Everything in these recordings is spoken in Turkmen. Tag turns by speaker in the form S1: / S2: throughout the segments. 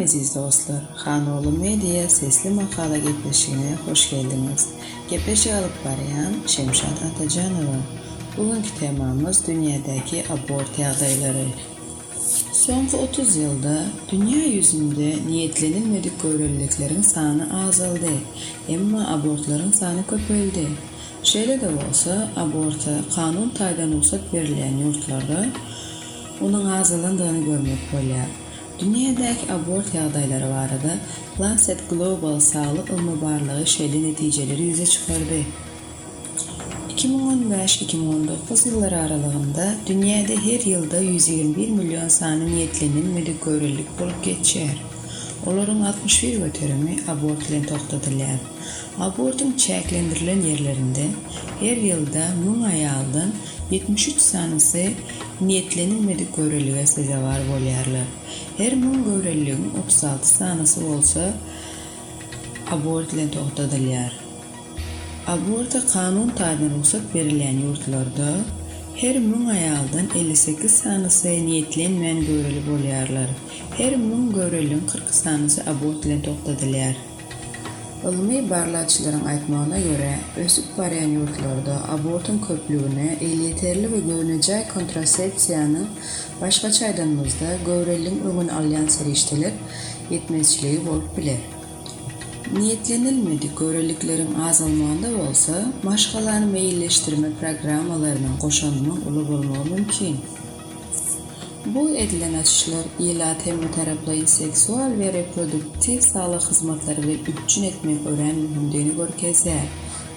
S1: aziz dostlar, Hanoğlu Media sesli makala gepleşigine hoş geldiniz. Gepleşi alıp barayan Şemşat Atacanova. Bugünkü temamız dünyadaki abort ýagdaýlary. Soňky 30 ýylda dünya ýüzünde niyetlenilmedik göreliliklerin sany azaldy, emma abortlaryň sany köpeýdi. Şeýle de bolsa, aborta kanun taýdan ruhsat berilýän ýurtlarda onuň azalandygyny görmek bolýar. Dünyadaki abort ýagdaýlary barada Lancet Global Saglyk Ilmi Barlygy şeýle netijeleri ýüze çykardy. 2015-2019 ýyllary aralygynda dünýäde her ýylda 121 milyon sany niyetlenilmedik görelilik bolup geçýär. Olaryň 61 göterimi abort bilen toktatylýar. Abortun çäklendirilen ýerlerinde her ýylda 1000 aýaldan 73 sanysy niyetlenilmedik görelige sezewar bolýarlar. Her 1000 göreligiň 36 sanysy bolsa abort bilen toktatylýar. Aborta kanun taýdan ruhsat berilýän ýurtlarda her 1000 aýaldan 58 sanysy niyetlenmeýän göreli bolýarlar. Her 1000 göreligiň 40 sanysy abort bilen toktatylýar. Ilmi barlaçylaryň aýtmagyna görä, ösüp barýan ýurtlarda abortun köpligine yeterli we görünejek kontrasepsiýany başga çaýdanmyzda göreligiň öňüni alýan serişdeler ýetmezçiligi bolup biler. Niyetlenilmedik göreliklerin azalmanda bolsa, maşgalarny meýilleşdirme programmalarynyň goşanynyň uly bolmagy mümkin. Bu edilen açışlar ýylat hemoterapiýa seksual we reproduktiv saglyk hyzmatlary bilen üçin etmek ören mühimdigini görkezýär.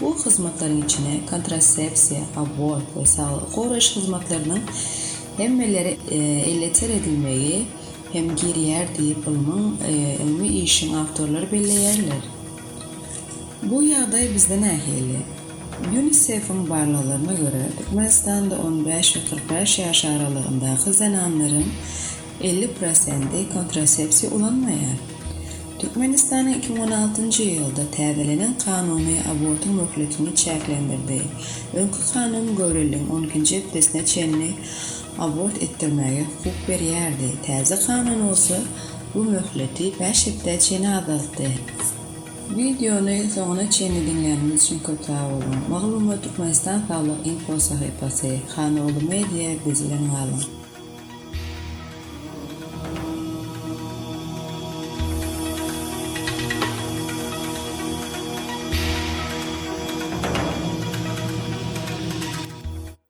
S1: Bu hyzmatlaryň içine kontrasepsiýa, abort we saglyk goraş hyzmatlarynyň hemmeleri elleter edilmegi hem girýär diýip ilmi işin awtorlary belleýärler. Bu ýagdaý bizden ähli. UNICEF'in barlalaryna göre Türkmenistanda 15 ve 45 yaş aralığındaki zananların 50%i kontrasepsiya ulanmaýar. Türkmenistan'ın 2016 ýylda täzelenen kanuny abortun möhletini çäklendirdi. Öňkü kanun göreligiň 12-nji epdesine çenli abort etdirmäge hukuk berýärdi. Täze kanun bolsa bu möhleti 5 epde çeni azaltdy. Videonu soňuna çenli dinleýäniniz üçin köp sag bolun. Maglumat Türkmenistan Saglyk Info sahypasy Hanoğlu Media bizilen galyn.